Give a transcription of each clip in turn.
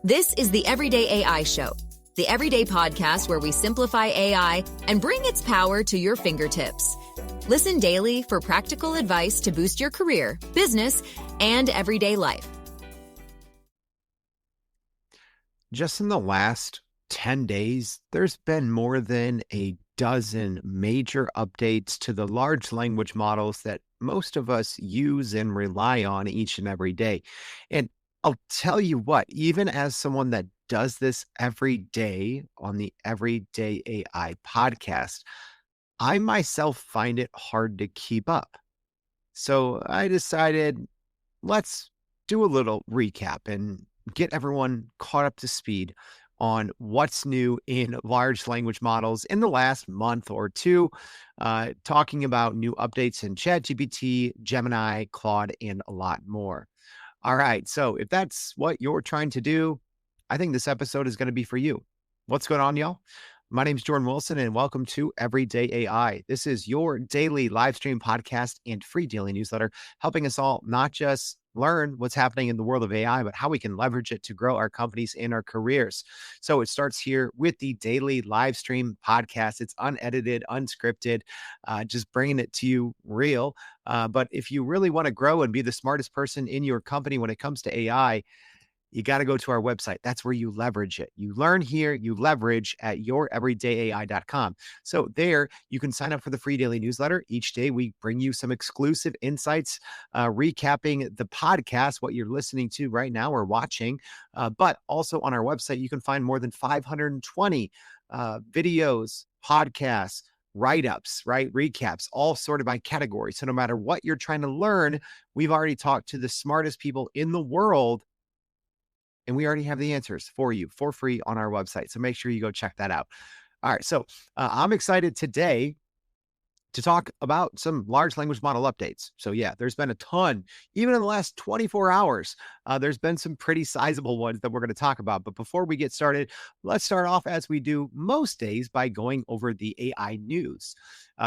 This is the Everyday AI Show, the everyday podcast where we simplify AI and bring its power to your fingertips. Listen daily for practical advice to boost your career, business, and everyday life. Just in the last 10 days, there's been more than a dozen major updates to the large language models that most of us use and rely on each and every day. And I'll tell you what, even as someone that does this every day on the Everyday AI podcast, I myself find it hard to keep up. So I decided, let's do a little recap and get everyone caught up to speed on what's new in large language models in the last month or two, talking about new updates in ChatGPT, Gemini, Claude, and a lot more. All right, so if that's what you're trying to do, I think this episode is going to be for you. What's going on, y'all? My name is Jordan Wilson, and welcome to Everyday AI. This is your daily live stream podcast and free daily newsletter, helping us all not just learn what's happening in the world of AI, but how we can leverage it to grow our companies and our careers. So it starts here with the daily live stream podcast. It's unedited, unscripted, just bringing it to you real. But if you really want to grow and be the smartest person in your company when it comes to AI, you got to go to our website. That's where you leverage it. You learn here, you leverage at youreverydayai.com. So there you can sign up for the free daily newsletter. Each day we bring you some exclusive insights, recapping the podcast, what you're listening to right now or watching. But also on our website, you can find more than 520 videos, podcasts, write-ups, right? Recaps, all sorted by category. So no matter what you're trying to learn, we've already talked to the smartest people in the world, and we already have the answers for you for free on our website. So make sure you go check that out. All right. So I'm excited today to talk about some large language model updates. So yeah, there's been a ton, even in the last 24 hours, there's been some pretty sizable ones that we're going to talk about. But before we get started, let's start off as we do most days by going over the AI news.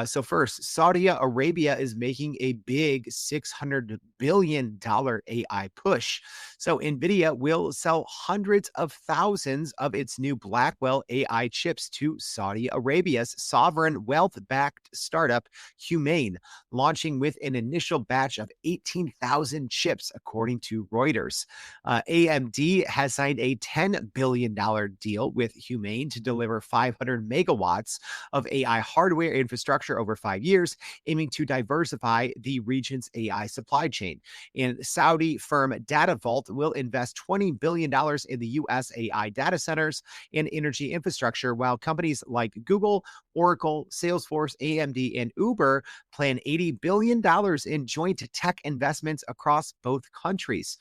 So first, Saudi Arabia is making a big $600 billion AI push. So NVIDIA will sell hundreds of thousands of its new Blackwell AI chips to Saudi Arabia's sovereign wealth-backed startup, Humane, launching with an initial batch of 18,000 chips, according to Reuters. AMD has signed a $10 billion deal with Humane to deliver 500 megawatts of AI hardware infrastructure over 5 years, aiming to diversify the region's AI supply chain. And Saudi firm DataVault will invest $20 billion in the U.S. AI data centers and energy infrastructure, while companies like Google, Oracle, Salesforce, AMD, and Uber plan $80 billion in joint tech investments across both countries.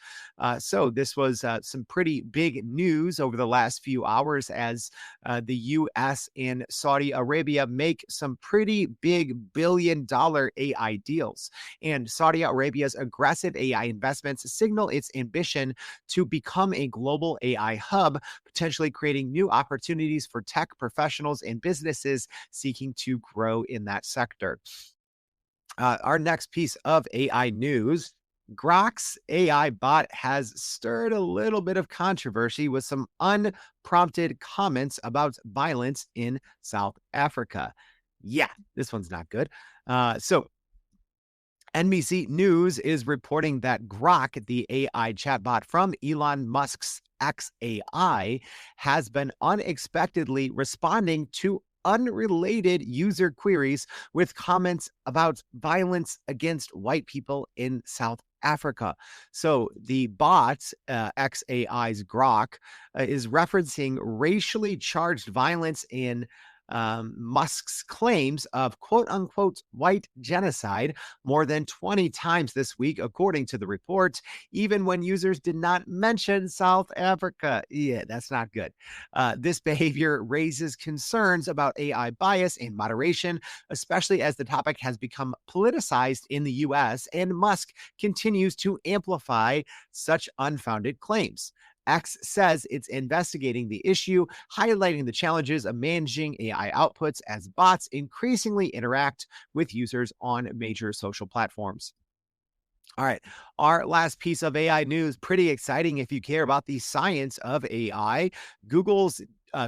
So this was some pretty big news over the last few hours as the U.S. and Saudi Arabia make some pretty big billion-dollar AI deals. And Saudi Arabia's aggressive AI investments signal its ambition to become a global AI hub, potentially creating new opportunities for tech professionals and businesses seeking to grow in that sector. Our next piece of AI news: Grok's AI bot has stirred a little bit of controversy with some unprompted comments about violence in South Africa. Yeah, this one's not good. So NBC News is reporting that Grok, the AI chatbot from Elon Musk's XAI, has been unexpectedly responding to unrelated user queries with comments about violence against white people in South Africa. So the bot, XAI's Grok, is referencing racially charged violence in Musk's claims of quote unquote white genocide more than 20 times this week, according to the report, even when users did not mention South Africa. Yeah, that's not good. This behavior raises concerns about AI bias and moderation, especially as the topic has become politicized in the US and Musk continues to amplify such unfounded claims. X says it's investigating the issue, highlighting the challenges of managing AI outputs as bots increasingly interact with users on major social platforms. All right. Our last piece of AI news, pretty exciting if you care about the science of AI. Google's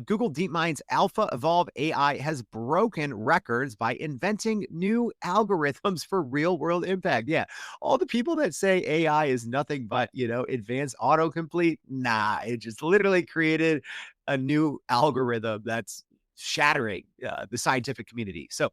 Google DeepMind's Alpha Evolve AI has broken records by inventing new algorithms for real world impact. Yeah. All the people that say AI is nothing but, advanced autocomplete, nah, it just literally created a new algorithm that's shattering the scientific community. So,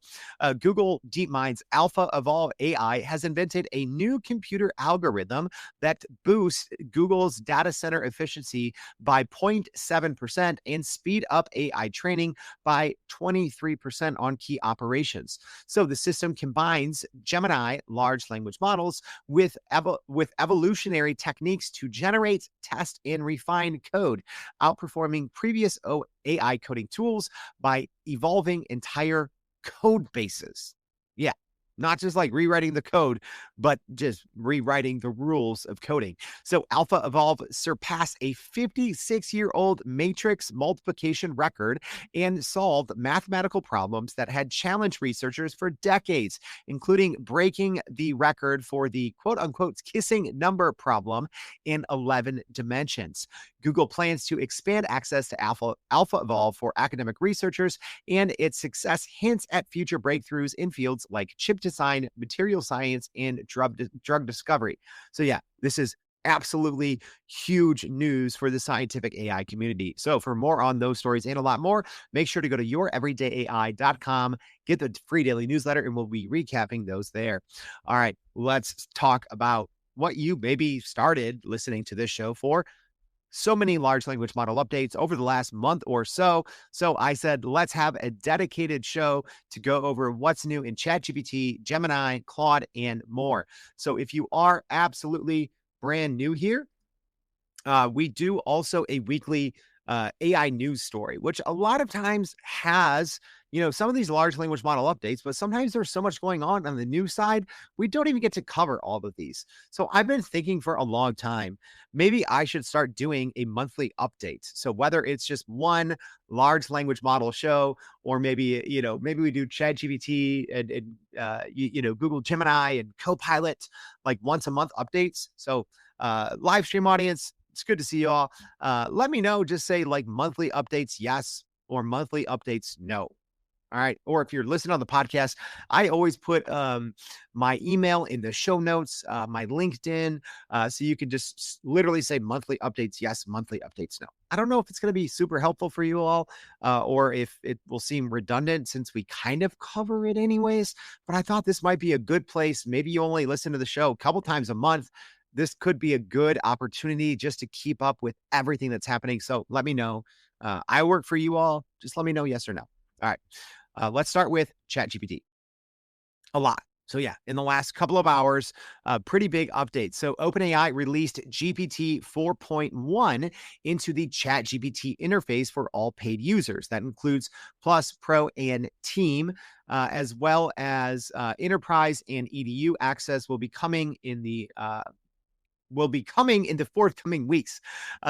Google DeepMind's Alpha Evolve AI has invented a new computer algorithm that boosts Google's data center efficiency by 0.7% and speed up AI training by 23% on key operations. So, the system combines Gemini large language models with evolutionary techniques to generate, test, and refine code, outperforming previous AI coding tools by evolving entire code bases. Yeah, not just like rewriting the code, but just rewriting the rules of coding. So Alpha Evolve surpassed a 56-year-old matrix multiplication record and solved mathematical problems that had challenged researchers for decades, including breaking the record for the quote unquote kissing number problem in 11 dimensions. Google plans to expand access to Alpha Evolve for academic researchers, and its success hints at future breakthroughs in fields like chip design, material science, and drug discovery. So, yeah, this is absolutely huge news for the scientific AI community. So, for more on those stories and a lot more, make sure to go to youreverydayai.com, get the free daily newsletter, and we'll be recapping those there. All right, let's talk about what you maybe started listening to this show for. So many large language model updates over the last month or so. So I said, let's have a dedicated show to go over what's new in ChatGPT, Gemini, Claude, and more. So if you are absolutely brand new here, we do also a weekly AI news story, which a lot of times has, some of these large language model updates, but sometimes there's so much going on the news side, we don't even get to cover all of these. So I've been thinking for a long time, maybe I should start doing a monthly update. So whether it's just one large language model show, or maybe, maybe we do ChatGPT and Google Gemini and Copilot, like once a month updates. So live stream audience, it's good to see you all. Let me know. Just say like monthly updates, yes, or monthly updates, no. All right. Or if you're listening on the podcast, I always put my email in the show notes, my LinkedIn. So you can just literally say monthly updates, yes, monthly updates, no. I don't know if it's going to be super helpful for you all, or if it will seem redundant since we kind of cover it anyways. But I thought this might be a good place. Maybe you only listen to the show a couple times a month. This could be a good opportunity just to keep up with everything that's happening. So let me know. I work for you all. Just let me know yes or no. All right. Let's start with ChatGPT. A lot. So yeah, in the last couple of hours, pretty big update. So OpenAI released GPT 4.1 into the ChatGPT interface for all paid users. That includes Plus, Pro, and Team, as well as Enterprise and EDU access will be coming in the forthcoming weeks.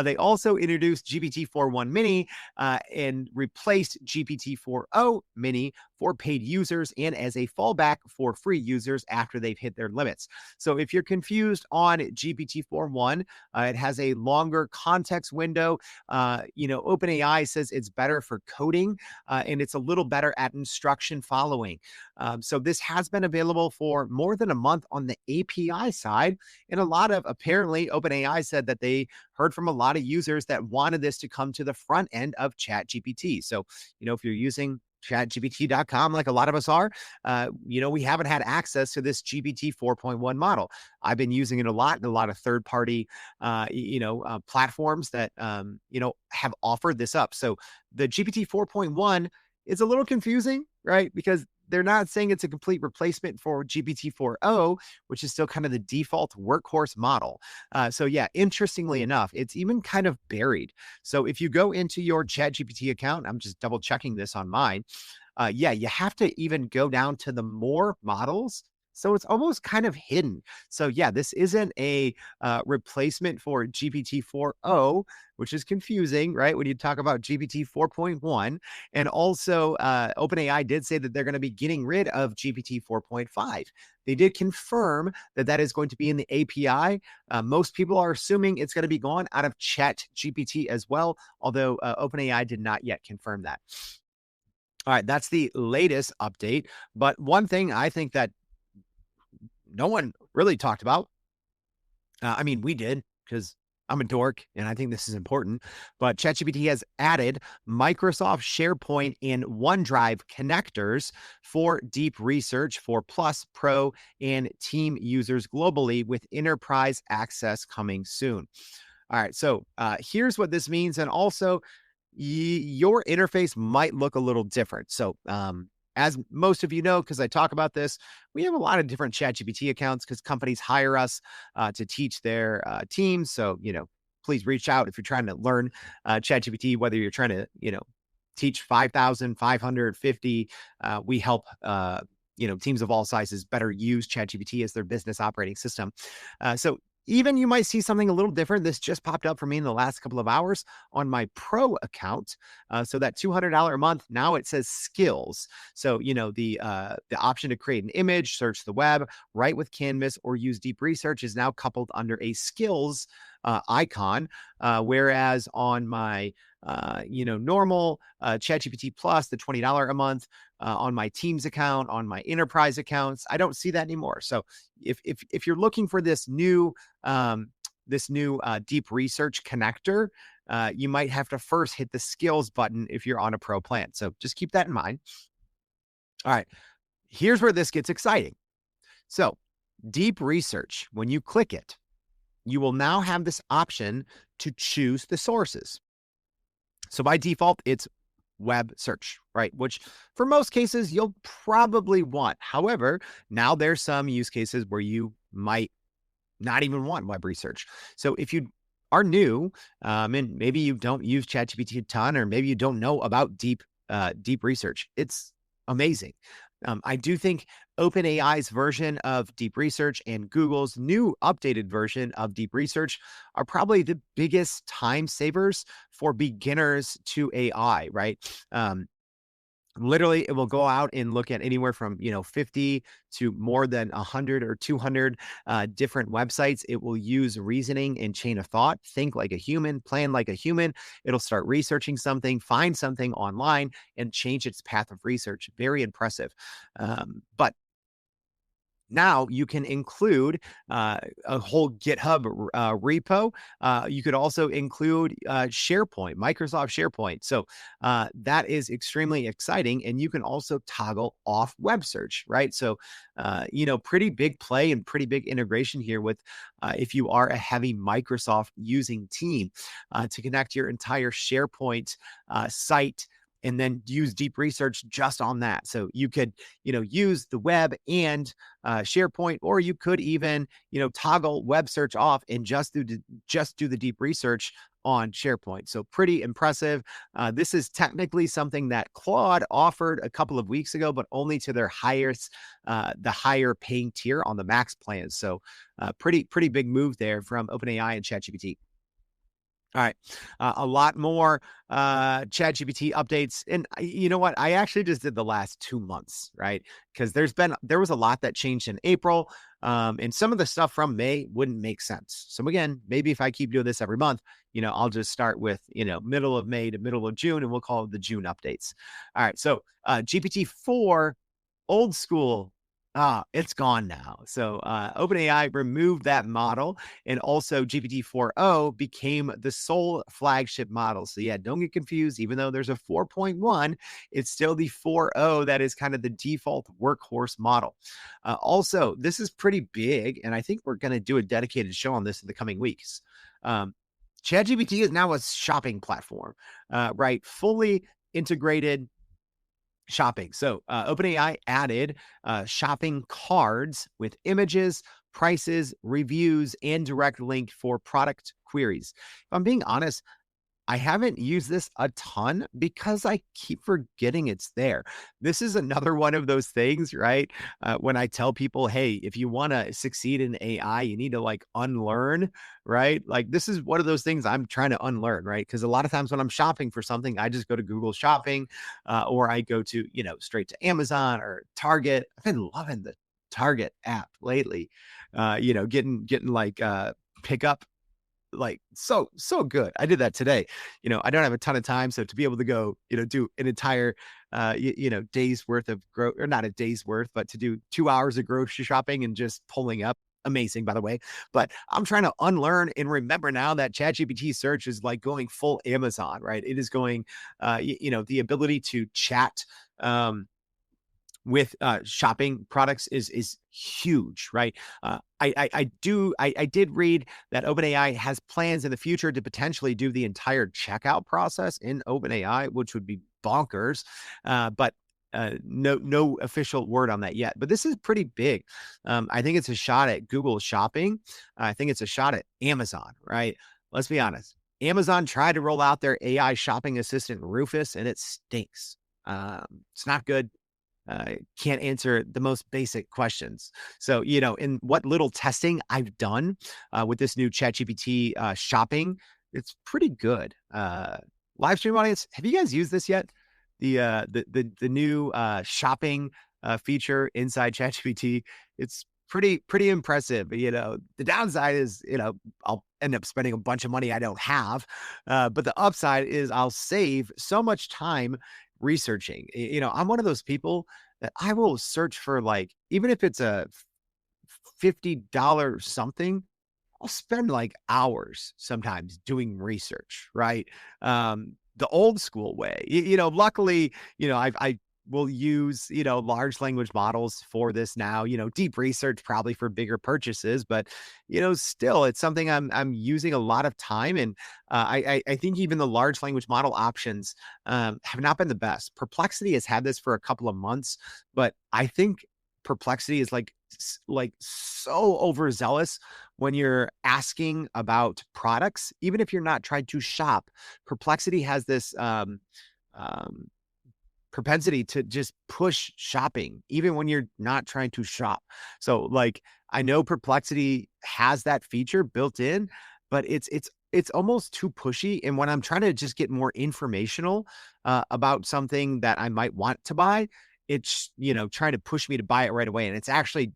They also introduced GPT-4.1 Mini and replaced GPT-4o Mini for paid users and as a fallback for free users after they've hit their limits. So if you're confused on GPT-4.1, it has a longer context window. OpenAI says it's better for coding and it's a little better at instruction following. So this has been available for more than a month on the API side, and apparently OpenAI said that they heard from a lot of users that wanted this to come to the front end of ChatGPT. So, if you're using chatgpt.com like a lot of us are, we haven't had access to this GPT 4.1 model. I've been using it a lot in a lot of third-party, platforms that, have offered this up. So the GPT 4.1 is a little confusing, right? Because they're not saying it's a complete replacement for GPT-4o, which is still kind of the default workhorse model. So yeah, interestingly enough, it's even kind of buried. So if you go into your ChatGPT account, I'm just double checking this on mine. You have to even go down to the more models So it's almost kind of hidden. So yeah, this isn't a replacement for GPT 4.0, which is confusing, right? When you talk about GPT 4.1. And also, OpenAI did say that they're going to be getting rid of GPT 4.5. They did confirm that that is going to be in the API. Most people are assuming it's going to be gone out of ChatGPT as well, although OpenAI did not yet confirm that. All right, that's the latest update. But one thing I think that no one really talked about, I mean, we did because I'm a dork and I think this is important, but ChatGPT has added Microsoft SharePoint and OneDrive connectors for deep research for Plus, Pro, and Team users globally, with enterprise access coming soon. All right, so here's what this means. And also, your interface might look a little different. So, as most of you know, because I talk about this, we have a lot of different ChatGPT accounts because companies hire us to teach their teams. So, please reach out if you're trying to learn ChatGPT, whether you're trying to, teach 5,550. We help, teams of all sizes better use ChatGPT as their business operating system. So even you might see something a little different. This just popped up for me in the last couple of hours on my Pro account. So that $200 a month, now it says skills. So, the option to create an image, search the web, write with Canvas, or use deep research is now coupled under a skills icon. Whereas on my, normal ChatGPT Plus, the $20 a month, on my Teams account, on my enterprise accounts, I don't see that anymore. So if you're looking for this new deep research connector, you might have to first hit the skills button if you're on a Pro plan. So just keep that in mind. All right, here's where this gets exciting. So deep research, when you click it, you will now have this option to choose the sources. So by default, it's web search, right? Which for most cases, you'll probably want. However, now there's some use cases where you might not even want web research. So if you are new, and maybe you don't use ChatGPT a ton, or maybe you don't know about deep research, it's amazing. I do think OpenAI's version of deep research and Google's new updated version of deep research are probably the biggest time savers for beginners to AI, right? Literally, it will go out and look at anywhere from 50 to more than 100 or 200 different websites. It will use reasoning and chain of thought, think like a human, plan like a human. It'll start researching something, find something online, and change its path of research. Very impressive. But now you can include a whole GitHub repo. You could also include SharePoint, Microsoft SharePoint. So that is extremely exciting. And you can also toggle off web search, right? So, pretty big play and pretty big integration here with if you are a heavy Microsoft using team to connect your entire SharePoint site and then use deep research just on that. So you could, use the web and SharePoint, or you could even, toggle web search off and just do the deep research on SharePoint. So pretty impressive. This is technically something that Claude offered a couple of weeks ago, but only to their the higher paying tier on the Max plan. So pretty big move there from OpenAI and ChatGPT. All right. A lot more ChatGPT updates. And you know what? I actually just did the last 2 months, right? Because there was a lot that changed in April. And some of the stuff from May wouldn't make sense. So again, maybe if I keep doing this every month, I'll just start with, middle of May to middle of June, and we'll call it the June updates. All right. So GPT-4, old school. It's gone now. So OpenAI removed that model, and also GPT 4.0 became the sole flagship model. So yeah, don't get confused. Even though there's a 4.1, it's still the 4.0 that is kind of the default workhorse model. Also, this is pretty big, and I think we're going to do a dedicated show on this in the coming weeks. ChatGPT is now a shopping platform, right? Fully integrated shopping. So OpenAI added shopping cards with images, prices, reviews, and direct link for product queries. If I'm being honest, I haven't used this a ton because I keep forgetting it's there. This is another one of those things, right? When I tell people, hey, if you want to succeed in AI, you need to like unlearn, right? Like this is one of those things I'm trying to unlearn, right? Because a lot of times when I'm shopping for something, I just go to Google Shopping or I go to, straight to Amazon or Target. I've been loving the Target app lately, getting like pickup like so good. I did that today. I don't have a ton of time, so to be able to go, do an entire day's worth of or not a day's worth, but to do 2 hours of grocery shopping and just pulling up, amazing by the way. But I'm trying to unlearn and remember now that ChatGPT search is like going full Amazon, right? It is going the ability to chat with shopping products is huge, right? I did read that OpenAI has plans in the future to potentially do the entire checkout process in OpenAI, which would be bonkers. But no official word on that yet. But this is pretty big. I think it's a shot at Google Shopping. I think it's a shot at Amazon, right? Let's be honest. Amazon tried to roll out their AI shopping assistant Rufus, and it stinks. It's not good. Can't answer the most basic questions. So, in what little testing I've done with this new ChatGPT shopping, it's pretty good. Live stream audience, have you guys used this yet? The new shopping feature inside ChatGPT. It's pretty impressive. The downside is, I'll end up spending a bunch of money I don't have. But the upside is I'll save so much time researching. I'm one of those people that I will search for, like, even if it's a $50 something, I'll spend like hours sometimes doing research, right? The old school way. Luckily, I will use, large language models for this now, deep research probably for bigger purchases, but, still it's something I'm using a lot of time. And I think even the large language model options have not been the best. Perplexity has had this for a couple of months, but I think Perplexity is like so overzealous when you're asking about products, even if you're not trying to shop. Perplexity has this propensity to just push shopping, even when you're not trying to shop. So, like, I know Perplexity has that feature built in, but it's almost too pushy. And when I'm trying to just get more informational about something that I might want to buy, it's trying to push me to buy it right away, and it's actually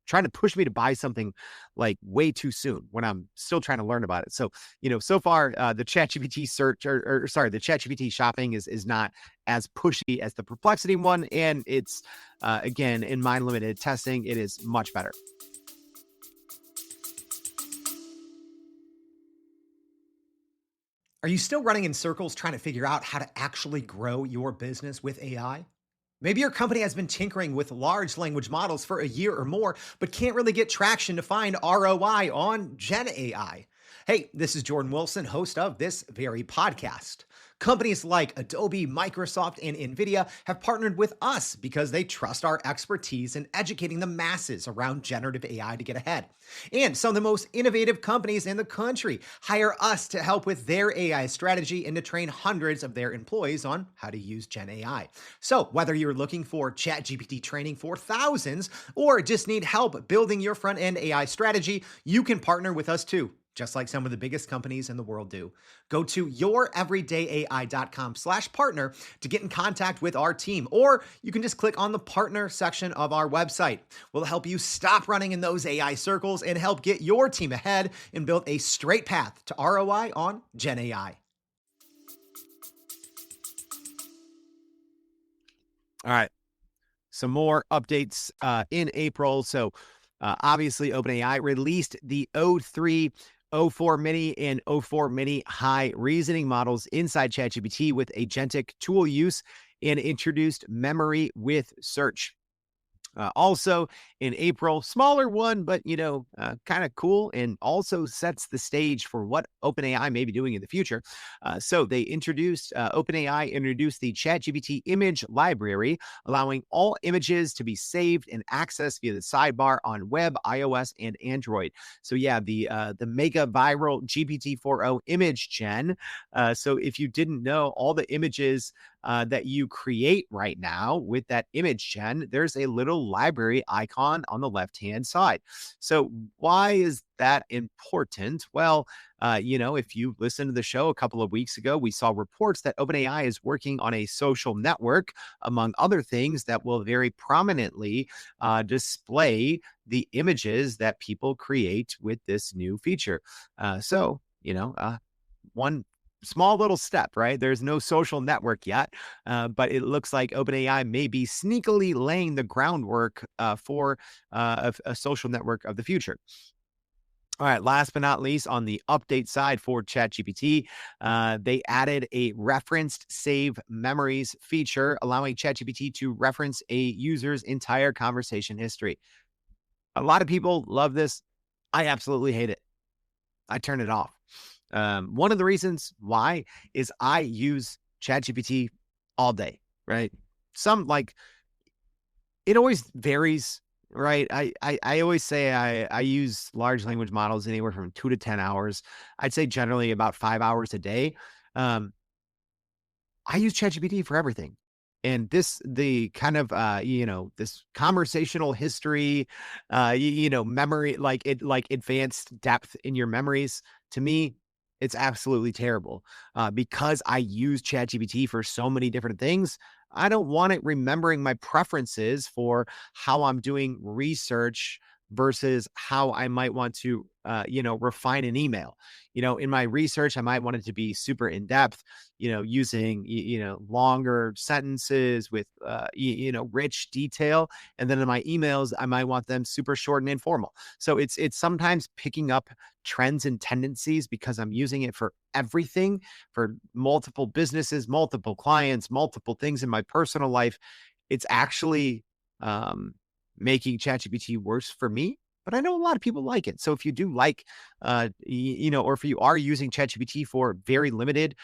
trying to push me to buy something like way too soon when I'm still trying to learn about it. So, so far the ChatGPT search or sorry, the ChatGPT shopping is not as pushy as the Perplexity one. And it's, again, in my limited testing, it is much better. Are you still running in circles trying to figure out how to actually grow your business with AI? Maybe your company has been tinkering with large language models for a year or more, but can't really get traction to find ROI on Gen AI. Hey, this is Jordan Wilson, host of this very podcast. Companies like Adobe, Microsoft, and NVIDIA have partnered with us because they trust our expertise in educating the masses around generative AI to get ahead. And some of the most innovative companies in the country hire us to help with their AI strategy and to train hundreds of their employees on how to use Gen AI. So whether you're looking for ChatGPT training for thousands or just need help building your front-end AI strategy, you can partner with us too, just like some of the biggest companies in the world do. Go to youreverydayai.com/partner to get in contact with our team, or you can just click on the partner section of our website. We'll help you stop running in those AI circles and help get your team ahead and build a straight path to ROI on Gen AI. All right. Some more updates in April. So obviously OpenAI released the O3, O4 Mini, and O4 Mini high reasoning models inside ChatGPT with agentic tool use and introduced memory with search. Also in April, smaller one, but kind of cool, and also sets the stage for what OpenAI may be doing in the future. So they OpenAI introduced the ChatGPT image library, allowing all images to be saved and accessed via the sidebar on web, iOS, and Android. So yeah, the mega viral GPT-4o image gen. So if you didn't know, all the images that you create right now with that image gen, there's a little library icon on the left-hand side. So why is that important? Well, if you listened to the show a couple of weeks ago, we saw reports that OpenAI is working on a social network, among other things, that will very prominently display the images that people create with this new feature. One small little step, right? There's no social network yet, but it looks like OpenAI may be sneakily laying the groundwork for a social network of the future. All right, last but not least, on the update side for ChatGPT, they added a referenced save memories feature, allowing ChatGPT to reference a user's entire conversation history. A lot of people love this. I absolutely hate it. I turn it off. One of the reasons why is I use ChatGPT all day, right? It always varies, right? I always say I use large language models anywhere from 2 to 10 hours. I'd say generally about 5 hours a day. I use ChatGPT for everything. And the kind of, this conversational history, memory, like advanced depth in your memories, to me, it's absolutely terrible. Because I use ChatGPT for so many different things, I don't want it remembering my preferences for how I'm doing research versus how I might want to, refine an email. In my research, I might want it to be super in depth, using, longer sentences with, rich detail. And then in my emails, I might want them super short and informal. So it's sometimes picking up trends and tendencies because I'm using it for everything, for multiple businesses, multiple clients, multiple things in my personal life. It's actually, making ChatGPT worse for me, but I know a lot of people like it. So if you do like, or if you are using ChatGPT for very limited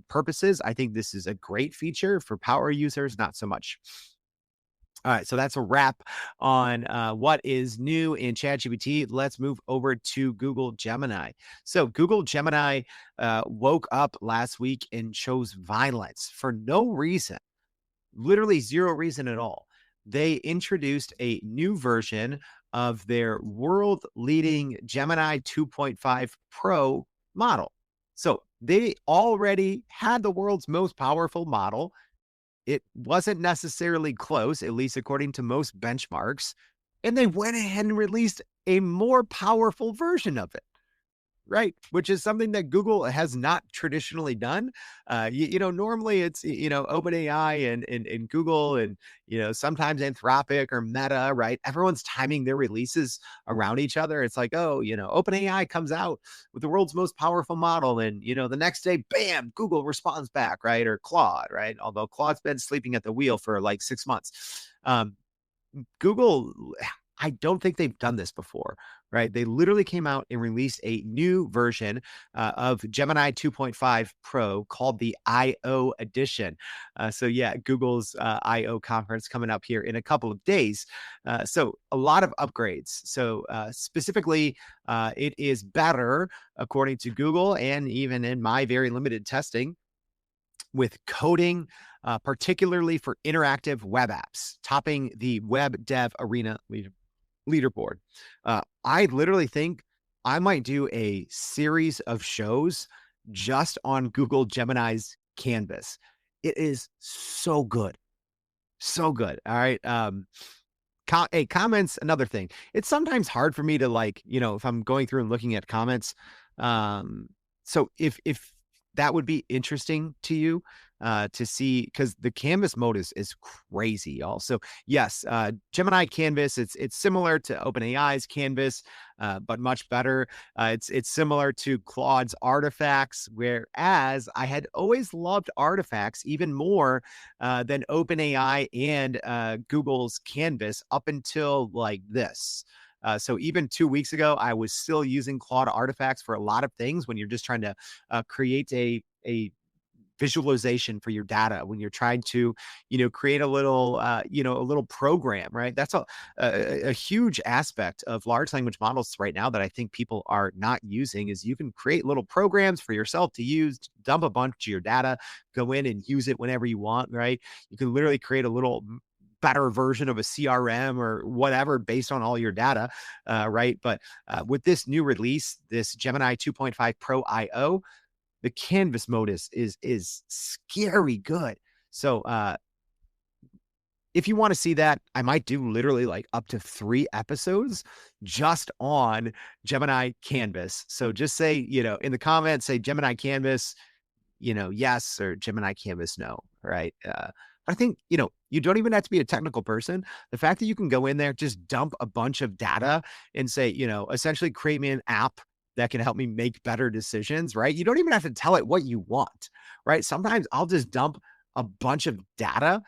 purposes, I think this is a great feature. For power users, not so much. All right, so that's a wrap on what is new in ChatGPT. Let's move over to Google Gemini. So Google Gemini woke up last week and chose violence for no reason, literally zero reason at all. They introduced a new version of their world leading Gemini 2.5 Pro model. So they already had the world's most powerful model. It wasn't necessarily close, at least according to most benchmarks. And they went ahead and released a more powerful version of it. Right, which is something that Google has not traditionally done. Normally it's, OpenAI and Google and, sometimes Anthropic or Meta, right? Everyone's timing their releases around each other. It's like, oh, OpenAI comes out with the world's most powerful model. And, the next day, bam, Google responds back, right? Or Claude, right? Although Claude's been sleeping at the wheel for like 6 months. Google, I don't think they've done this before, right? They literally came out and released a new version of Gemini 2.5 Pro called the I/O edition. So yeah, Google's I/O conference coming up here in a couple of days. So a lot of upgrades. So specifically, it is better, according to Google, and even in my very limited testing, with coding, particularly for interactive web apps, topping the Web Dev Arena leaderboard. I literally think I might do a series of shows just on Google Gemini's canvas. It is so good. So good. All right. Comments, another thing. It's sometimes hard for me to if I'm going through and looking at comments. So if that would be interesting to you, to see, because the canvas mode is crazy. Also, yes, Gemini Canvas, it's similar to OpenAI's Canvas, but much better. It's similar to Claude's Artifacts, whereas I had always loved Artifacts even more than OpenAI and Google's Canvas up until like this. So even 2 weeks ago, I was still using Claude Artifacts for a lot of things when you're just trying to create a visualization for your data, when you're trying to, create a little program, right? That's a huge aspect of large language models right now that I think people are not using, is you can create little programs for yourself to use, dump a bunch of your data, go in and use it whenever you want, right? You can literally create a little better version of a CRM or whatever based on all your data, right? But with this new release, this Gemini 2.5 Pro IO, the canvas mode is scary good. So if you want to see that, I might do literally like up to 3 episodes just on Gemini Canvas. So just say, in the comments, say Gemini Canvas, yes, or Gemini Canvas, no, right? I think, you don't even have to be a technical person. The fact that you can go in there, just dump a bunch of data and say, essentially create me an app that can help me make better decisions, right? You don't even have to tell it what you want, right? Sometimes I'll just dump a bunch of data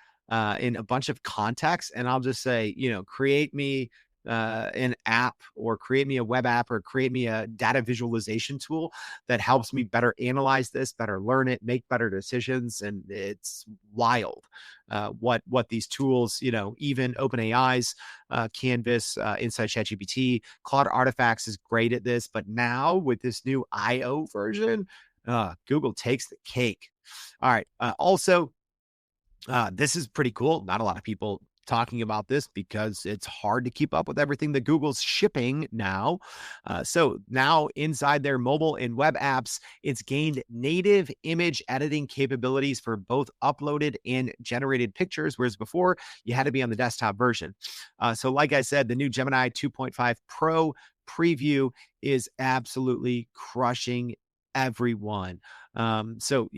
in a bunch of contexts, and I'll just say, create me an app, or create me a web app, or create me a data visualization tool that helps me better analyze this, better learn it, make better decisions. And it's wild what these tools, even OpenAI's Canvas inside ChatGPT, Claude Artifacts is great at this. But now with this new IO version, Google takes the cake. All right. Also, this is pretty cool. Not a lot of people talking about this because it's hard to keep up with everything that Google's shipping now. So now inside their mobile and web apps, it's gained native image editing capabilities for both uploaded and generated pictures, whereas before you had to be on the desktop version. So like I said, the new Gemini 2.5 Pro preview is absolutely crushing everyone. So,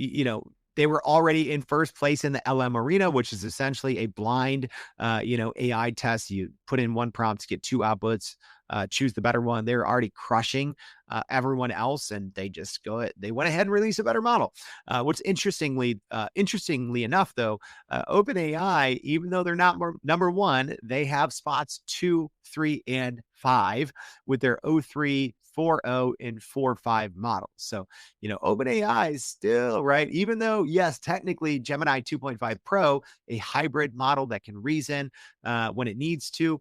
they were already in first place in the LM arena, which is essentially a blind, AI test. You put in one prompt to get 2 outputs, choose the better one. They're already crushing everyone else, and they went ahead and released a better model. What's interestingly enough, though, OpenAI, even though they're not number one, they have spots 2, 3, and 5 with their O3, 4.0 and 4.5 models. So, OpenAI is still right, even though, yes, technically Gemini 2.5 Pro, a hybrid model that can reason when it needs to,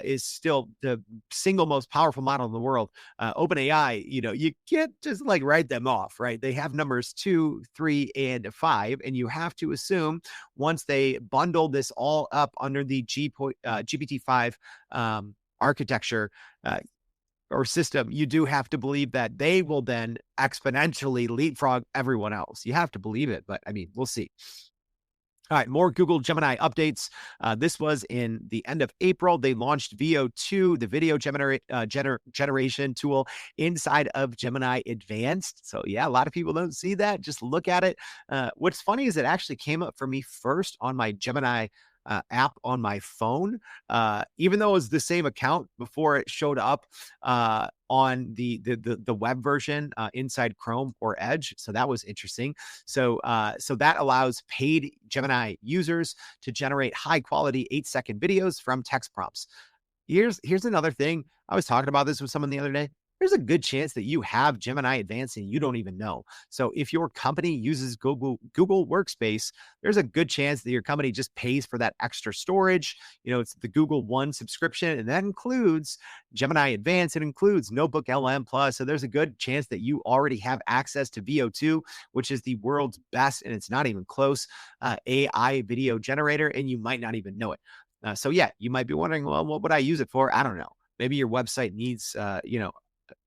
is still the single most powerful model in the world. OpenAI, you can't just like write them off, right? They have numbers 2, 3, and 5, and you have to assume once they bundle this all up under the GPT-5 architecture, or system, you do have to believe that they will then exponentially leapfrog everyone else. You have to believe it, but I mean, we'll see. All right, more Google Gemini updates. This was in the end of April. They launched VO2, the video generation tool inside of Gemini Advanced. So yeah, a lot of people don't see that. Just look at it. What's funny is it actually came up for me first on my Gemini app on my phone, even though it was the same account before it showed up on the web version inside Chrome or Edge. So that was interesting. So that allows paid Gemini users to generate high quality 8-second videos from text prompts. Here's another thing. I was talking about this with someone the other day. There's a good chance that you have Gemini Advanced and you don't even know. So if your company uses Google Workspace, there's a good chance that your company just pays for that extra storage. It's the Google One subscription, and that includes Gemini Advanced. It includes Notebook LM Plus. So there's a good chance that you already have access to VO2, which is the world's best, and it's not even close, AI video generator, and you might not even know it. So yeah, you might be wondering, well, what would I use it for? I don't know. Maybe your website needs,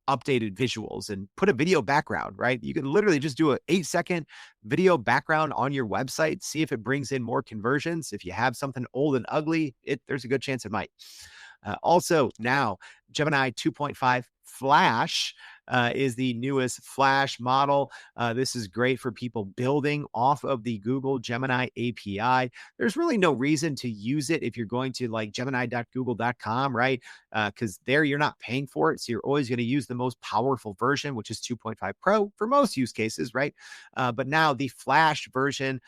updated visuals, and put a video background, right? You can literally just do an 8-second video background on your website, see if it brings in more conversions. If you have something old and ugly, there's a good chance it might. Also, now Gemini 2.5 Flash is the newest Flash model. This is great for people building off of the Google Gemini API. There's really no reason to use it if you're going to like gemini.google.com, right? Because there you're not paying for it. So you're always going to use the most powerful version, which is 2.5 Pro for most use cases, right? But now the Flash version,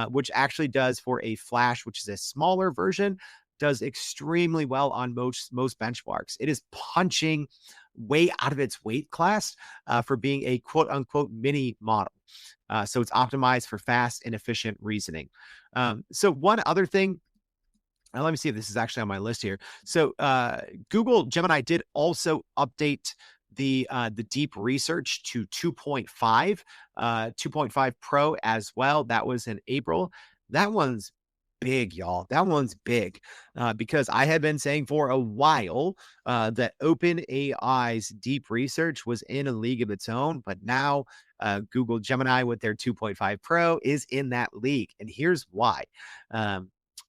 which actually does for a Flash, which is a smaller version, does extremely well on most benchmarks. It is punching way out of its weight class for being a quote unquote mini model. So it's optimized for fast and efficient reasoning. So one other thing, let me see if this is actually on my list here. So Google Gemini did also update the deep research to 2.5 Pro as well. That was in April. That one's big, y'all. That one's big because I had been saying for a while that OpenAI's deep research was in a league of its own, but now Google Gemini with their 2.5 Pro is in that league. And here's why. A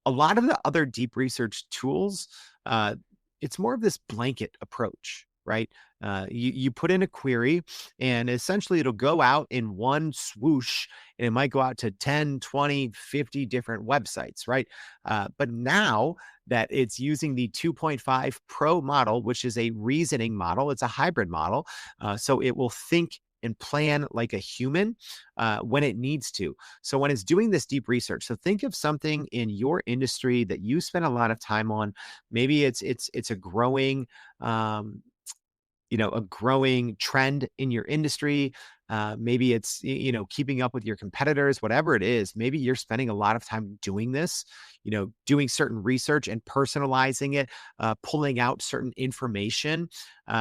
lot of the other deep research tools, it's more of this blanket approach, right? You put in a query and essentially it'll go out in one swoosh and it might go out to 10, 20, 50 different websites, right? But now that it's using the 2.5 Pro model, which is a reasoning model, it's a hybrid model. So it will think and plan like a human when it needs to. So when it's doing this deep research, so think of something in your industry that you spend a lot of time on. Maybe it's a growing a growing trend in your industry. Maybe it's, keeping up with your competitors, whatever it is. Maybe you're spending a lot of time doing this, doing certain research and personalizing it, pulling out certain information,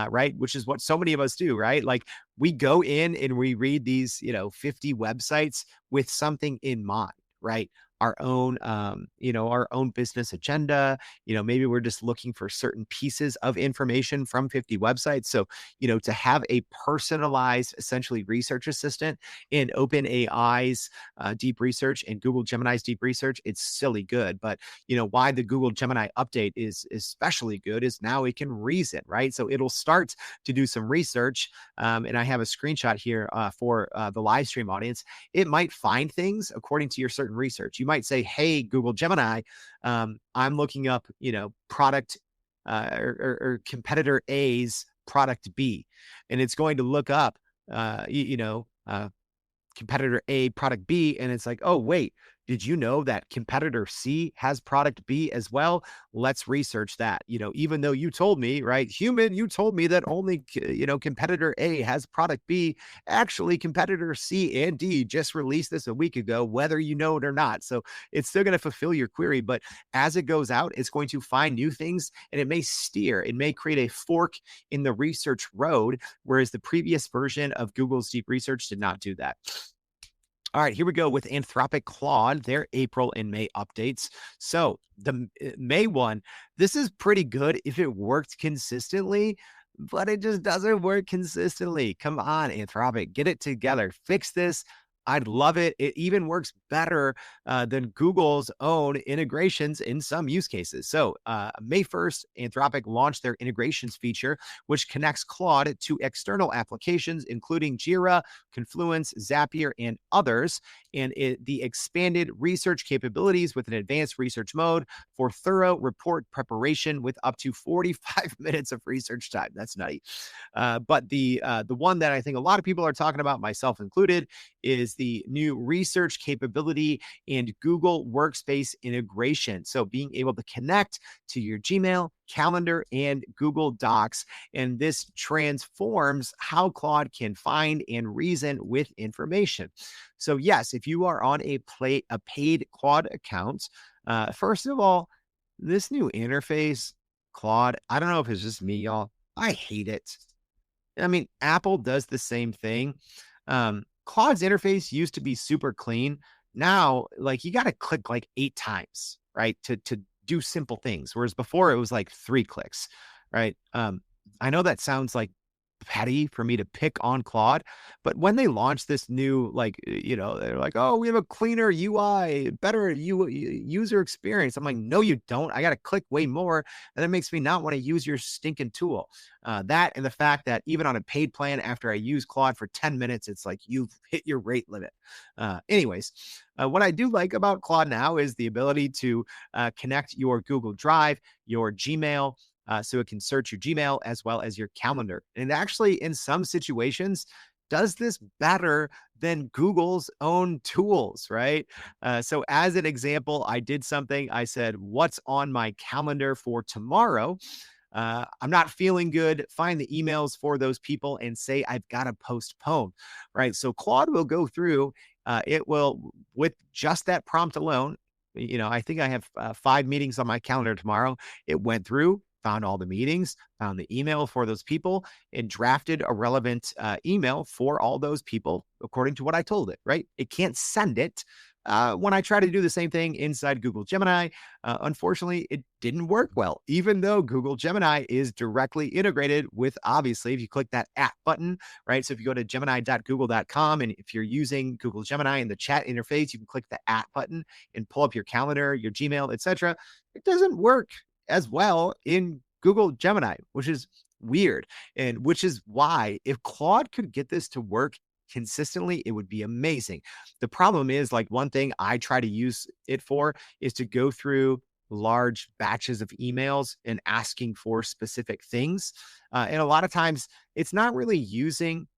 right? Which is what so many of us do, right? Like we go in and we read these, 50 websites with something in mind, right? Our own, our own business agenda. Maybe we're just looking for certain pieces of information from 50 websites. So, to have a personalized, essentially research assistant in OpenAI's deep research and Google Gemini's deep research, it's silly good. But, why the Google Gemini update is especially good is now it can reason, right? So it'll start to do some research. And I have a screenshot here for the live stream audience. It might find things according to your certain research. You might say, hey, Google Gemini, I'm looking up, product or competitor A's product B, and it's going to look up, competitor A, product B, and it's like, oh, wait, did you know that competitor C has product B as well? Let's research that. Even though you told me, right, human, you told me that only, competitor A has product B. Actually, competitor C and D just released this a week ago, whether you know it or not. So it's still going to fulfill your query, but as it goes out, it's going to find new things and it may steer, it may create a fork in the research road, whereas the previous version of Google's deep research did not do that. All right, here we go with Anthropic Claude, their April and May updates. So the May one, this is pretty good if it worked consistently, but it just doesn't work consistently. Come on, Anthropic, get it together. Fix this. I'd love it. It even works better than Google's own integrations in some use cases. So May 1st, Anthropic launched their integrations feature, which connects Claude to external applications, including Jira, Confluence, Zapier, and others. And the expanded research capabilities with an advanced research mode for thorough report preparation with up to 45 minutes of research time. That's nutty. But the one that I think a lot of people are talking about, myself included, is the new research capability and Google Workspace integration. So being able to connect to your Gmail, calendar, and Google Docs. And this transforms how Claude can find and reason with information. So yes, if you are on a paid Claude account, first of all, this new interface, Claude, I don't know if it's just me, y'all. I hate it. I mean, Apple does the same thing. Claude's interface used to be super clean. Now, like you got to click like 8 times, right? To do simple things. Whereas before it was like 3 clicks, right? I know that sounds like petty for me to pick on Claude. But when they launched this new, they're like, oh, we have a cleaner UI, better user experience. I'm like, no, you don't. I got to click way more. And that makes me not want to use your stinking tool. That and the fact that even on a paid plan, after I use Claude for 10 minutes, it's like you've hit your rate limit. Anyways, what I do like about Claude now is the ability to connect your Google Drive, your Gmail, so it can search your Gmail as well as your calendar. And actually, in some situations, does this better than Google's own tools, right? So as an example, I did something. I said, what's on my calendar for tomorrow? I'm not feeling good. Find the emails for those people and say, I've got to postpone, right? So Claude will go through, it will, with just that prompt alone, I think I have 5 meetings on my calendar tomorrow. It went through, found all the meetings, found the email for those people, and drafted a relevant email for all those people according to what I told it, right? It can't send it. When I try to do the same thing inside Google Gemini, unfortunately, it didn't work well, even though Google Gemini is directly integrated with, obviously, if you click that at button, right? So if you go to gemini.google.com, and if you're using Google Gemini in the chat interface, you can click the at button and pull up your calendar, your Gmail, etc. It doesn't work as well in Google Gemini, which is weird. And which is why if Claude could get this to work consistently, it would be amazing. The problem is, like, one thing I try to use it for is to go through large batches of emails and asking for specific things. And a lot of times it's not really using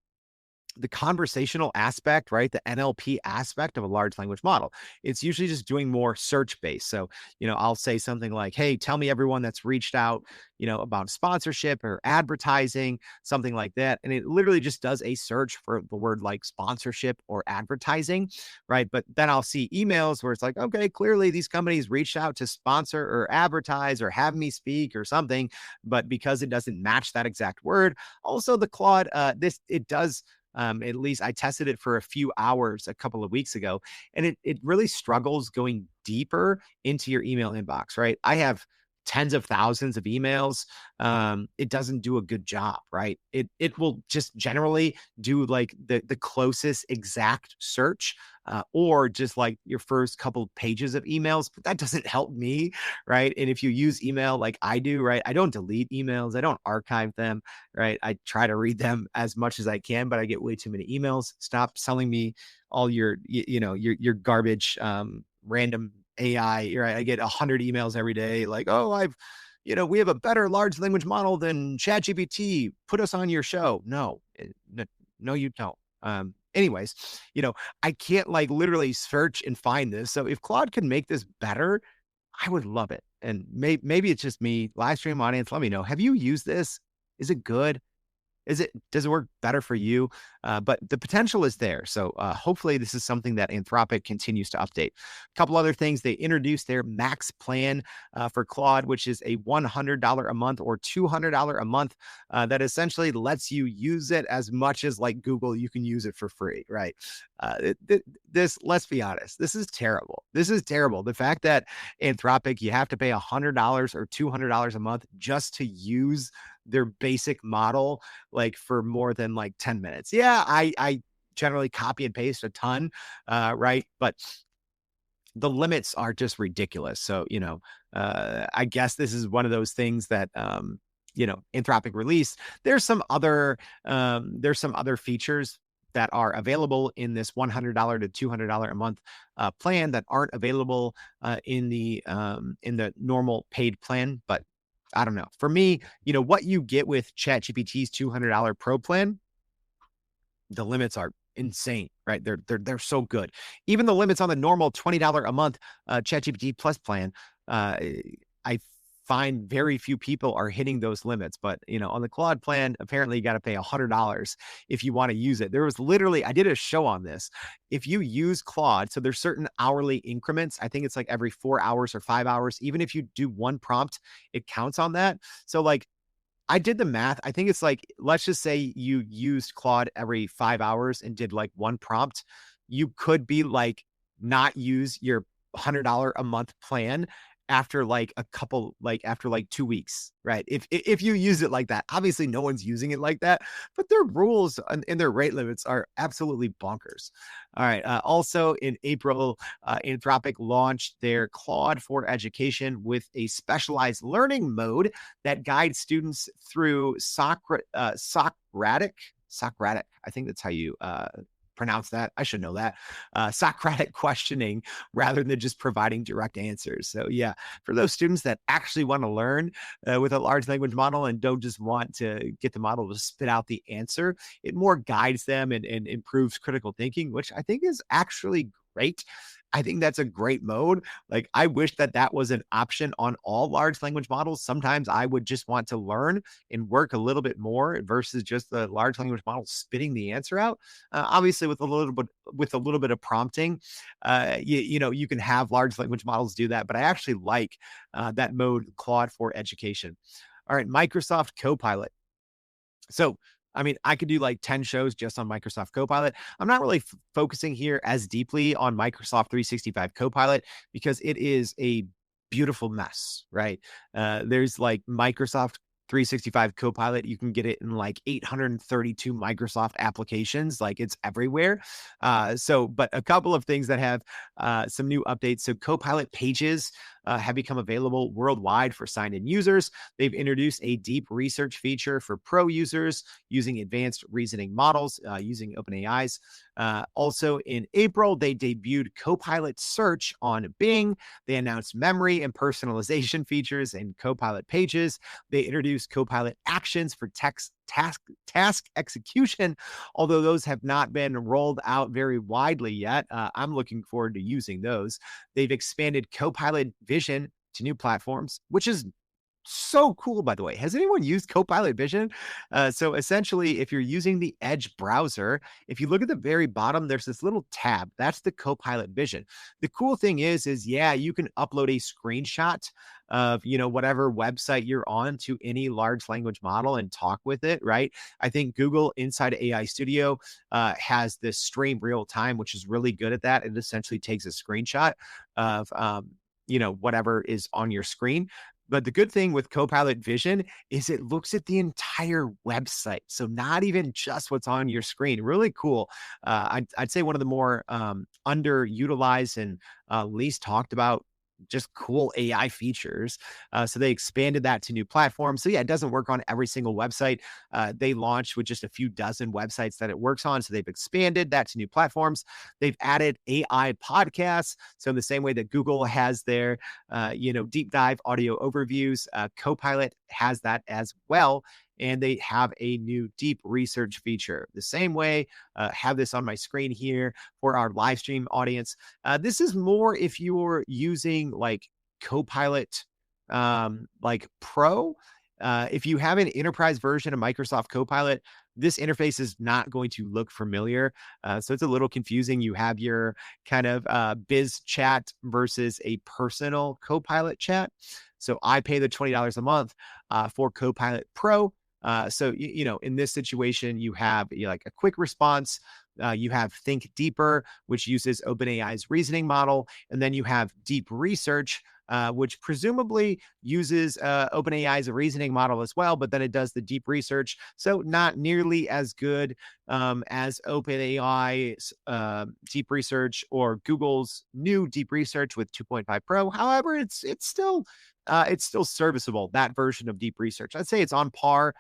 the conversational aspect, right? The NLP aspect of a large language model. It's usually just doing more search based. So, I'll say something like, hey, tell me everyone that's reached out, about sponsorship or advertising, something like that. And it literally just does a search for the word like sponsorship or advertising, right? But then I'll see emails where it's like, okay, clearly these companies reached out to sponsor or advertise or have me speak or something. But because it doesn't match that exact word, also the Claude, it does. At least I tested it for a few hours a couple of weeks ago, and it really struggles going deeper into your email inbox, right? I have tens of thousands of emails. It doesn't do a good job, right? It will just generally do like the closest exact search, or just like your first couple pages of emails, but that doesn't help me, right? And if you use email like I do, right, I don't delete emails, I don't archive them, right? I try to read them as much as I can, but I get way too many emails. Stop selling me all your garbage, random AI, right? I get 100 emails every day, like, oh, we have a better large language model than ChatGPT. Put us on your show. No, no, you don't. Anyways, I can't like literally search and find this. So if Claude can make this better, I would love it. And maybe it's just me. Live stream audience, let me know. Have you used this? Is it good? Does it work better for you? But the potential is there. So hopefully this is something that Anthropic continues to update. A couple other things. They introduced their max plan for Claude, which is a $100 a month or $200 a month that essentially lets you use it as much as like Google, you can use it for free, right? Let's be honest, this is terrible. This is terrible. The fact that Anthropic, you have to pay $100 or $200 a month just to use their basic model, like for more than like 10 minutes. Yeah, I generally copy and paste a ton, right? But the limits are just ridiculous. So, I guess this is one of those things that, Anthropic released. There's some other features that are available in this $100 to $200 a month plan that aren't available in the normal paid plan. But I don't know. For me, what you get with ChatGPT's $200 Pro plan, the limits are insane, right? They're so good. Even the limits on the normal $20 a month ChatGPT Plus plan, I find very few people are hitting those limits. But on the Claude plan, apparently you got to pay $100 if you want to use it. There was literally, I did a show on this. If you use Claude, so there's certain hourly increments. I think it's like every 4 hours or 5 hours. Even if you do one prompt, it counts on that. So like, I did the math. I think it's like, let's just say you used Claude every 5 hours and did like one prompt. You could be like, not use your $100 a month plan after after 2 weeks, right? If you use it like that. Obviously no one's using it like that, but their rules and their rate limits are absolutely bonkers. All right. Also in April, Anthropic launched their Claude for Education with a specialized learning mode that guides students through Socratic. I think that's how you pronounce that. I should know that. Socratic questioning rather than just providing direct answers. So yeah, for those students that actually want to learn with a large language model and don't just want to get the model to spit out the answer, it more guides them and improves critical thinking, which I think is actually great. I think that's a great mode. Like, I wish that that was an option on all large language models. Sometimes I would just want to learn and work a little bit more versus just the large language model spitting the answer out. Obviously, with a little bit of prompting, you can have large language models do that. But I actually like that mode, Claude for Education. All right, Microsoft Copilot. So, I mean, I could do like 10 shows just on Microsoft Copilot. I'm not really focusing here as deeply on Microsoft 365 Copilot because it is a beautiful mess, right? There's like Microsoft 365 Copilot. You can get it in like 832 Microsoft applications. Like, it's everywhere. But a couple of things that have some new updates. So Copilot pages have become available worldwide for signed-in users. They've introduced a deep research feature for pro users using advanced reasoning models using OpenAI's. Also in April, they debuted Copilot Search on Bing. They announced memory and personalization features in Copilot pages. They introduced Copilot actions for task execution, although those have not been rolled out very widely yet. I'm looking forward to using those. They've expanded Copilot Vision to new platforms, which is so cool, by the way. Has anyone used Copilot Vision? So essentially, if you're using the Edge browser, if you look at the very bottom, there's this little tab. That's the Copilot Vision. The cool thing is yeah, you can upload a screenshot of, whatever website you're on to any large language model and talk with it, right? I think Google inside AI Studio has this stream real time, which is really good at that. It essentially takes a screenshot of, whatever is on your screen. But the good thing with Copilot Vision is it looks at the entire website. So not even just what's on your screen. Really cool. I'd say one of the more underutilized and least talked about just cool AI features. So they expanded that to new platforms. So yeah, it doesn't work on every single website. They launched with just a few dozen websites that it works on. So they've expanded that to new platforms. They've added AI podcasts. So in the same way that Google has their, deep dive audio overviews, Copilot has that as well. And they have a new deep research feature. The same way, have this on my screen here for our live stream audience. This is more if you're using like Copilot, like Pro. If you have an enterprise version of Microsoft Copilot, this interface is not going to look familiar. So it's a little confusing. You have your kind of biz chat versus a personal Copilot chat. So I pay the $20 a month for Copilot Pro. So, in this situation, you have like a quick response. You have Think Deeper, which uses OpenAI's reasoning model. And then you have Deep Research, which presumably uses OpenAI's reasoning model as well, but then it does the deep research. So not nearly as good as OpenAI's deep research or Google's new deep research with 2.5 Pro. However, it's still serviceable, that version of deep research. I'd say it's on par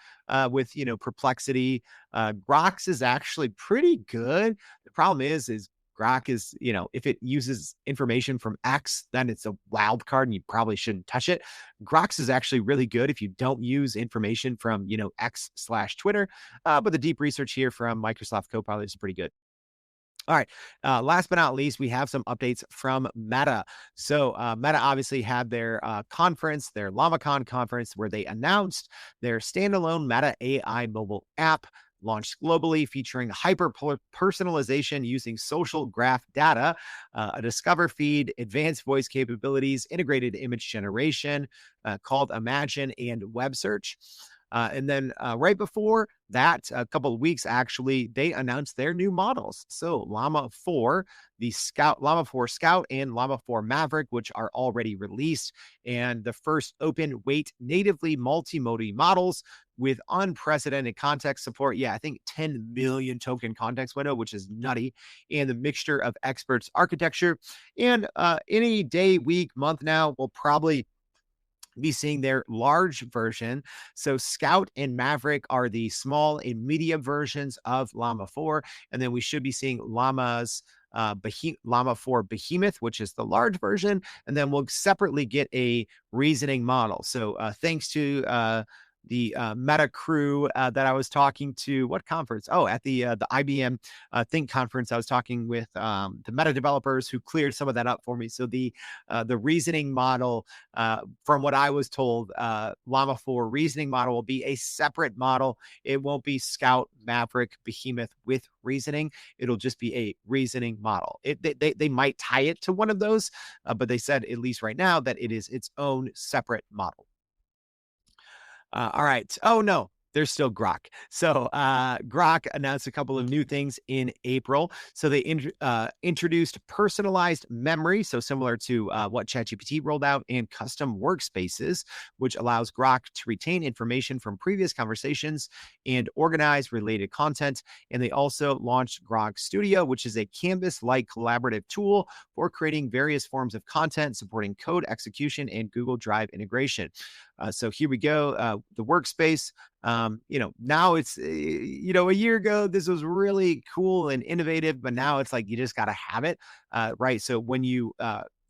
with, Perplexity. Grok is actually pretty good. The problem is Grok is, if it uses information from X, then it's a wild card and you probably shouldn't touch it. Grok is actually really good if you don't use information from, X/Twitter. But the deep research here from Microsoft Copilot is pretty good. All right. Last but not least, we have some updates from Meta. So Meta obviously had their conference, their LlamaCon conference, where they announced their standalone Meta AI mobile app launched globally, featuring hyper personalization using social graph data, a discover feed, advanced voice capabilities, integrated image generation called Imagine, and web search. And then right before that, a couple of weeks actually, they announced their new models. So Llama 4, the Llama 4 Scout and Llama 4 Maverick, which are already released, and the first open weight natively multimodal models with unprecedented context support. Yeah, I think 10 million token context window, which is nutty, and the mixture of experts architecture. And any day, week, month now, we'll probably be seeing their large version. So Scout and Maverick are the small and medium versions of Llama 4. And then we should be seeing Llama 4 Behemoth, which is the large version. And then we'll separately get a reasoning model. So thanks to the Meta crew that I was talking to. What conference? Oh, at the IBM Think conference. I was talking with the Meta developers who cleared some of that up for me. So the reasoning model, from what I was told, Llama 4 reasoning model will be a separate model. It won't be Scout, Maverick, Behemoth with reasoning. It'll just be a reasoning model. They might tie it to one of those, but they said, at least right now, that it is its own separate model. All right. Oh, no, there's still Grok. So Grok announced a couple of new things in April. So they introduced personalized memory, so similar to what ChatGPT rolled out, and custom workspaces, which allows Grok to retain information from previous conversations and organize related content. And they also launched Grok Studio, which is a Canvas-like collaborative tool for creating various forms of content, supporting code execution and Google Drive integration. So here we go. The workspace, now it's, a year ago, this was really cool and innovative, but now it's like, you just got to have it, right? So when you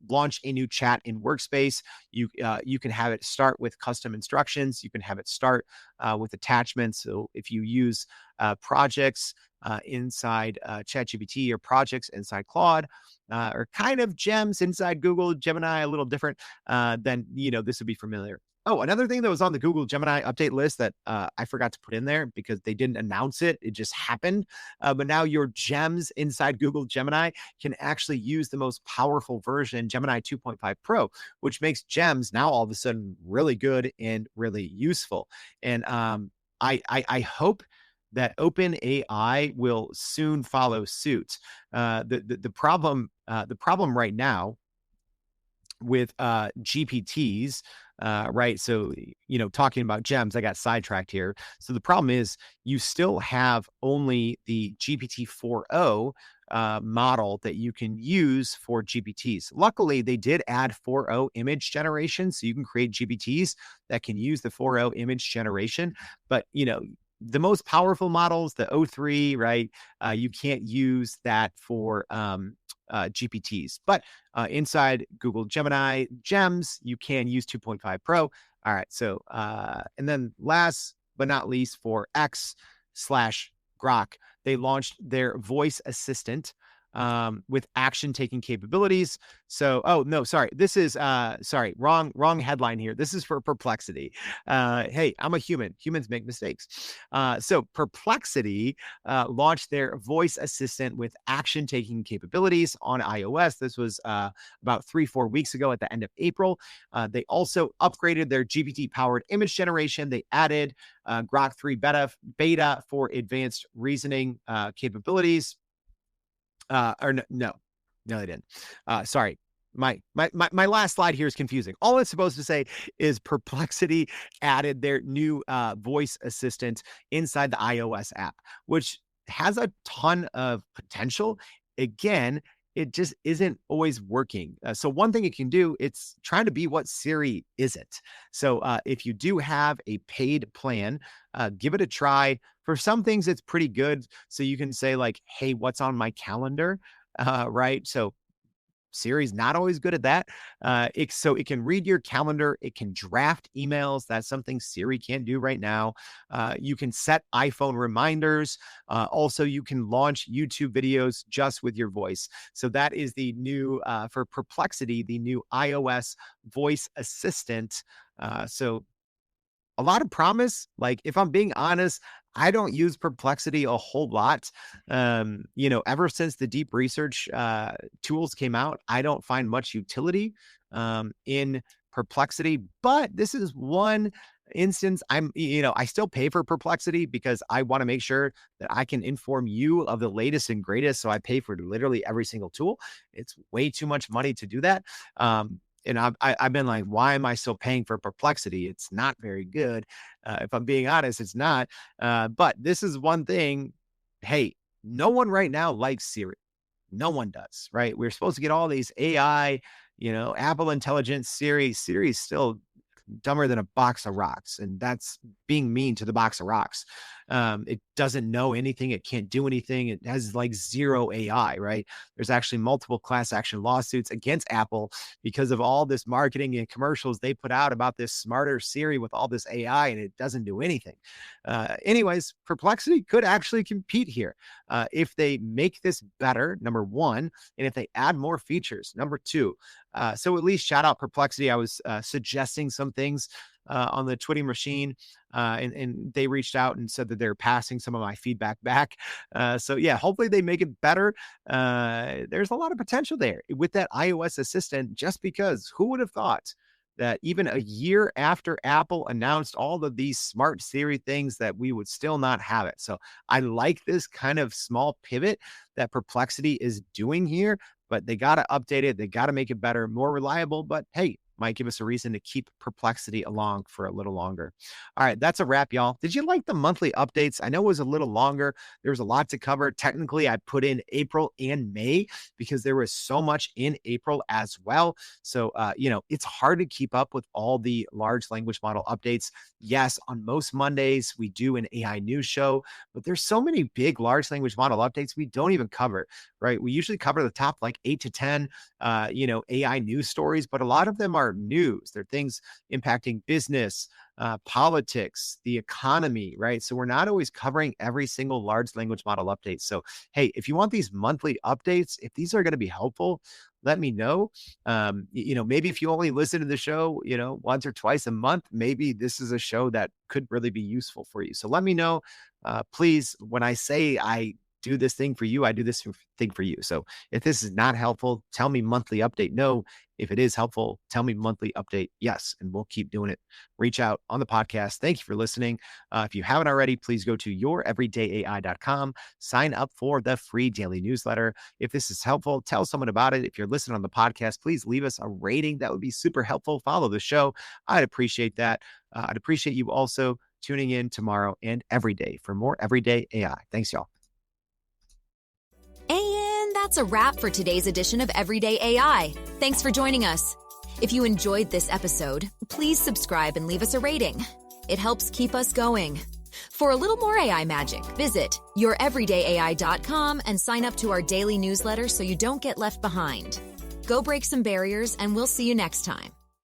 launch a new chat in Workspace, you can have it start with custom instructions. You can have it start with attachments. So if you use projects inside ChatGPT, or projects inside Claude, or kind of gems inside Google Gemini, a little different, then this would be familiar. Oh, another thing that was on the Google Gemini update list that I forgot to put in there because they didn't announce it. It just happened. But now your gems inside Google Gemini can actually use the most powerful version, Gemini 2.5 Pro, which makes gems now all of a sudden really good and really useful. And I hope that OpenAI will soon follow suit. The problem right now with GPTs, right? So, talking about gems, I got sidetracked here. So the problem is you still have only the GPT-4o model that you can use for GPTs. Luckily, they did add 4o image generation, so you can create GPTs that can use the 4o image generation. But, the most powerful models, the O3, right? You can't use that for GPTs. But inside Google Gemini Gems, you can use 2.5 Pro. All right. So, and then last but not least, for X/Grok, they launched their voice assistant with action taking capabilities. So, oh no, sorry. This is wrong headline here. This is for Perplexity. Hey, I'm a human. Humans make mistakes. So Perplexity launched their voice assistant with action taking capabilities on iOS. This was about 3-4 weeks ago at the end of April. They also upgraded their GPT powered image generation. They added Grok 3 beta for advanced reasoning capabilities. No, they didn't. Sorry. My last slide here is confusing. All it's supposed to say is Perplexity added their new voice assistant inside the iOS app, which has a ton of potential. Again, it just isn't always working. So one thing it can do, it's trying to be what Siri isn't. So if you do have a paid plan, give it a try. For some things, it's pretty good. So you can say like, hey, what's on my calendar? Right. So Siri's not always good at that. So it can read your calendar. It can draft emails. That's something Siri can't do right now. You can set iPhone reminders. Also, you can launch YouTube videos just with your voice. So that is the new, for Perplexity, the new iOS voice assistant. So a lot of promise. Like, if I'm being honest, I don't use Perplexity a whole lot. Ever since the deep research tools came out, I don't find much utility in Perplexity. But this is one instance, I still pay for Perplexity because I want to make sure that I can inform you of the latest and greatest. So I pay for literally every single tool. It's way too much money to do that. And I've been like, why am I still paying for Perplexity? It's not very good. If I'm being honest, it's not. But this is one thing. Hey, no one right now likes Siri. No one does, right? We're supposed to get all these AI, Apple Intelligence, Siri. Siri's still dumber than a box of rocks. And that's being mean to the box of rocks. It doesn't know anything. It can't do anything. It has like zero AI, right? There's actually multiple class action lawsuits against Apple because of all this marketing and commercials they put out about this smarter Siri with all this AI, and it doesn't do anything. Anyways, Perplexity could actually compete here if they make this better, number one, and if they add more features, number two. So at least shout out Perplexity. I was suggesting some things on the Twitty machine, and they reached out and said that they're passing some of my feedback back. So yeah, hopefully they make it better. There's a lot of potential there with that iOS assistant, just because who would have thought that even a year after Apple announced all of these smart Siri things that we would still not have it. So I like this kind of small pivot that Perplexity is doing here, but they got to update it. They got to make it better, more reliable, but hey, might give us a reason to keep Perplexity along for a little longer. All right, that's a wrap, y'all. Did you like the monthly updates? I know it was a little longer. There was a lot to cover. Technically, I put in April and May because there was so much in April as well. So, it's hard to keep up with all the large language model updates. Yes, on most Mondays, we do an AI news show, but there's so many big large language model updates we don't even cover, right? We usually cover the top like 8 to 10, AI news stories, but a lot of them are news. They're things impacting business, politics, the economy, right? So we're not always covering every single large language model update. So, hey, if you want these monthly updates, if these are going to be helpful, let me know. Maybe if you only listen to the show, once or twice a month, maybe this is a show that could really be useful for you. So let me know. Please, when I say I do this thing for you, I do this thing for you. So if this is not helpful, tell me monthly update. No. If it is helpful, tell me monthly update. Yes. And we'll keep doing it. Reach out on the podcast. Thank you for listening. If you haven't already, please go to youreverydayai.com. Sign up for the free daily newsletter. If this is helpful, tell someone about it. If you're listening on the podcast, please leave us a rating. That would be super helpful. Follow the show. I'd appreciate that. I'd appreciate you also tuning in tomorrow and every day for more Everyday AI. Thanks, y'all. And that's a wrap for today's edition of Everyday AI. Thanks for joining us. If you enjoyed this episode, please subscribe and leave us a rating. It helps keep us going. For a little more AI magic, visit youreverydayai.com and sign up to our daily newsletter so you don't get left behind. Go break some barriers, and we'll see you next time.